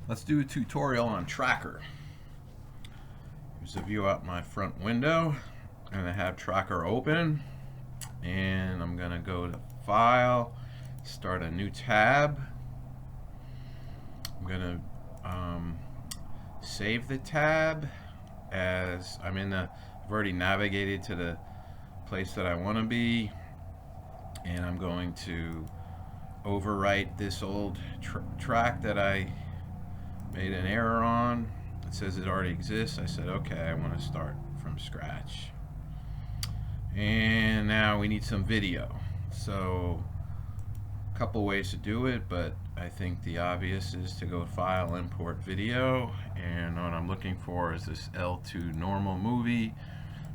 Let's do a tutorial on Tracker. Here's a view out my front window, and I have Tracker open, and I'm gonna go to File, start a new tab. I'm gonna save the tab as I'm in the. I've already navigated to the place that I want to be, and I'm going to overwrite this old track that I made an error on. It says it already exists. I said, okay, I want to start from scratch. And now we need some video. So a couple ways to do it, but I think the obvious is to go File, Import Video, and what I'm looking for is this L2 normal movie,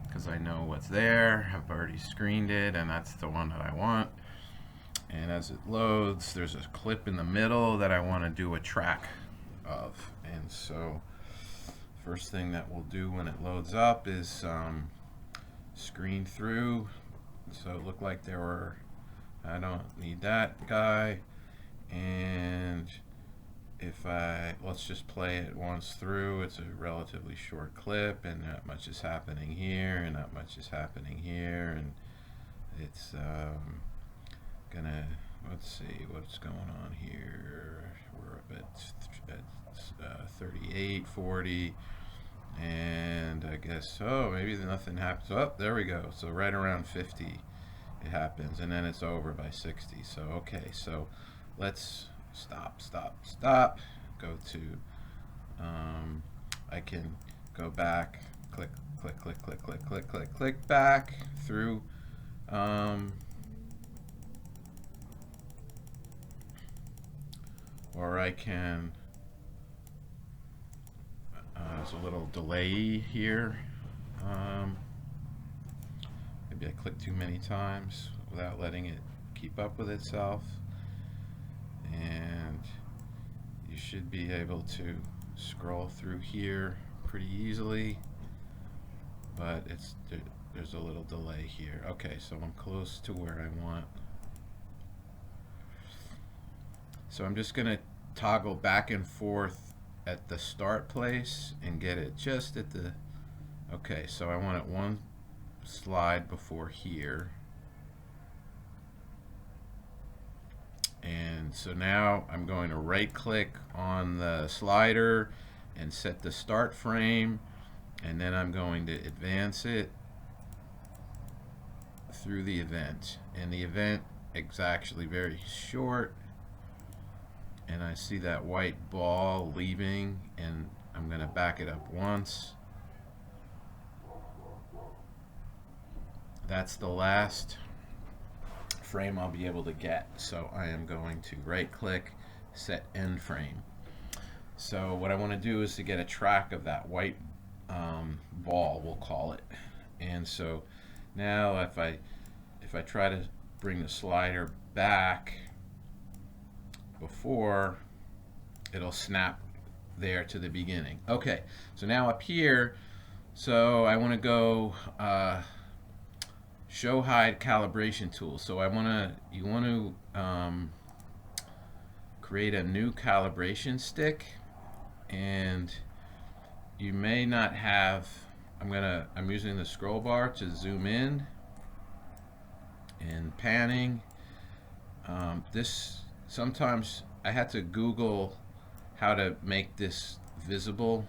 because I know what's there. I've already screened it, and that's the one that I want. And as it loads, there's a clip in the middle that I want to do a track of. And so first thing that we'll do when it loads up is screen through. So it looked like there were, I don't need that guy. And if let's just play it once through. It's a relatively short clip, and not much is happening here, and not much is happening here, and it's gonna, let's see what's going on here. We're up at 38, 40, and I guess, oh, maybe nothing happens. Oh, there we go. So right around 50 it happens, and then it's over by 60. So okay, so let's stop, go to I can go back, click back through or I can there's a little delay here. Maybe I click too many times without letting it keep up with itself, and you should be able to scroll through here pretty easily, but there's a little delay here. Okay, so I'm close to where I want. So I'm just gonna toggle back and forth at the start place and get it just at the, okay, so I want it one slide before here. And so now I'm going to right click on the slider and set the start frame, and then I'm going to advance it through the event. And the event is actually very short, and I see that white ball leaving, and I'm going to back it up once. That's the last frame I'll be able to get. So I am going to right click, set end frame. So what I want to do is to get a track of that white ball, we'll call it. And so now if I try to bring the slider back before, it'll snap there to the beginning. Okay, so now up here, so I want to go show hide calibration tool. So you want to create a new calibration stick, and you may not have. I'm using the scroll bar to zoom in and panning. This sometimes I had to Google how to make this visible,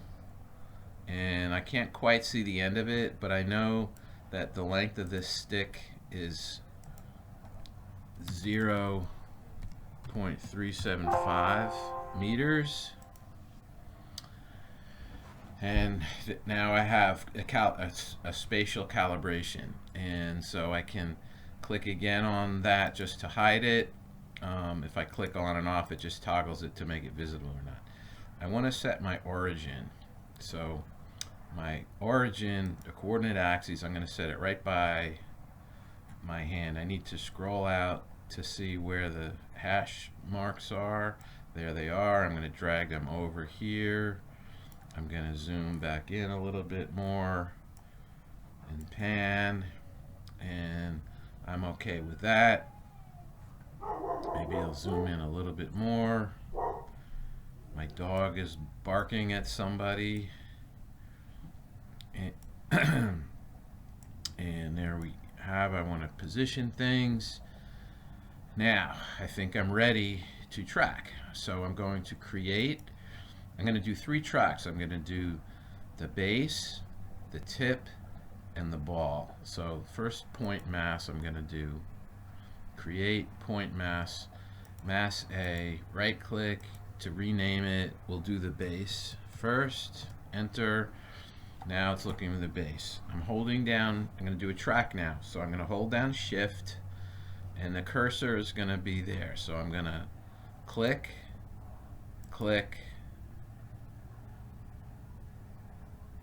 and I can't quite see the end of it, but I know that the length of this stick is 0.375 meters, and now I have a spatial calibration, and so I can click again on that just to hide it. If I click on and off, it just toggles it to make it visible or not. I want to set my origin. So my origin, the coordinate axis, I'm going to set it right by my hand. I need to scroll out to see where the hash marks are. There they are. I'm going to drag them over here. I'm going to zoom back in a little bit more and pan, and I'm okay with that. Maybe I'll zoom in a little bit more. My My dog is barking at somebody. And, and there we have, I want to position things. Now, I think I'm ready to track. So I'm going to create, I'm going to do 3 tracks. I'm going to do the base, the tip, and the ball. So first point mass I'm going to do, create point mass, mass A, right click to rename it. We'll do the base first, enter. Now it's looking for the base. I'm holding down, I'm going to do a track now. So I'm going to hold down shift and the cursor is going to be there. So I'm going to click, click,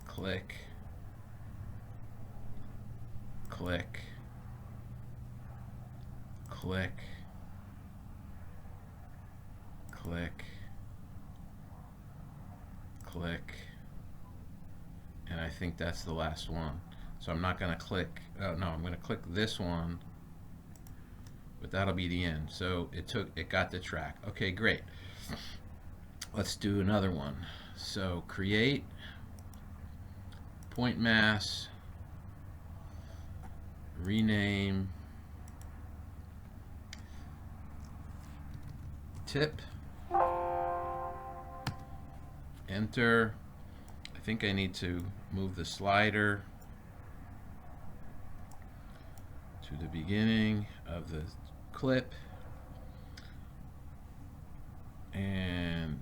click, click, click, click, click, and I think that's the last one. So I'm not going to click, no, I'm going to click this one, but that'll be the end. So it got the track. Okay, great. Let's do another one. So create, point mass, rename, tip, enter. I think I need to move the slider to the beginning of the clip, and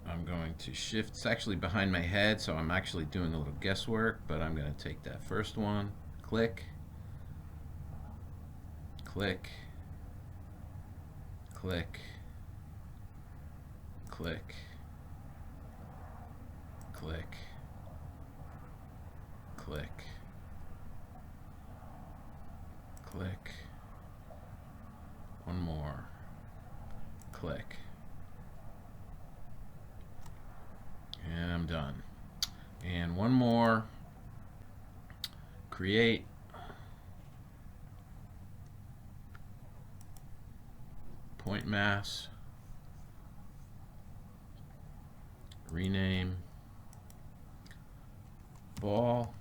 I'm going to shift. It's actually behind my head, so I'm actually doing a little guesswork, but I'm going to take that first one, click, click, click, click, click, click, click, one more, click, and I'm done. And one more, create, point mass, rename, ball,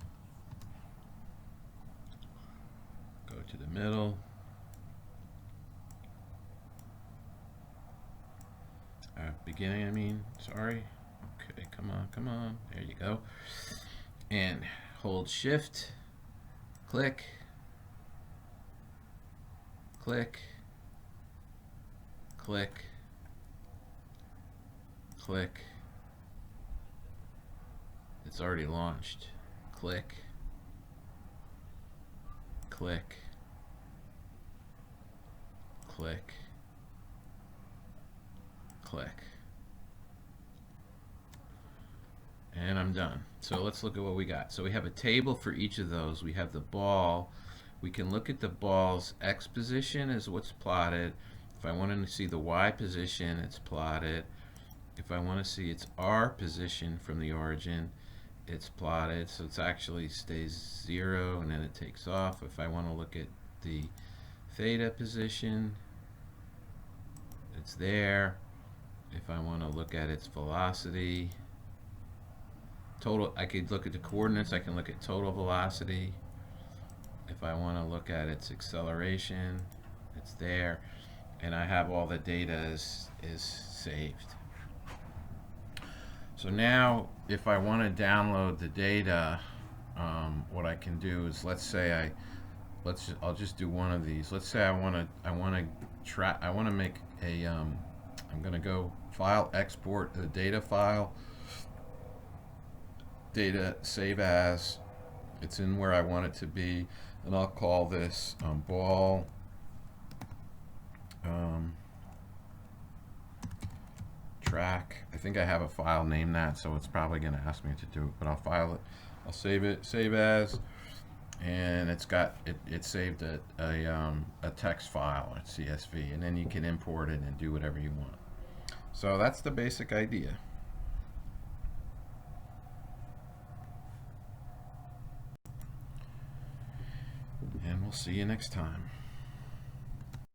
go to the middle, beginning I mean, sorry, okay, come on, there you go, and hold shift, click, click, click, click, it's already launched, click, click, click, click, and I'm done. So let's look at what we got. So we have a table for each of those. We have the ball. We can look at the ball's X position is what's plotted. If I wanted to see the Y position, it's plotted. If I want to see its R position from the origin, it's plotted. So it's actually stays 0 and then it takes off. If I want to look at the theta position, it's there. If I want to look at its velocity, total, I could look at the coordinates. I can look at total velocity. If I want to look at its acceleration, it's there. And I have all the data is saved. So now if I want to download the data, what I can do is, let's say I'll just do one of these. Let's say I want to make a I'm going to go file, export the data file, data, save as, it's in where I want it to be, and I'll call this ball track. I think I have a file named that, so it's probably going to ask me to do it, but I'll file it, I'll save it, save as, and it's got it saved a text file, a CSV, and then you can import it and do whatever you want. So that's the basic idea. And we'll see you next time.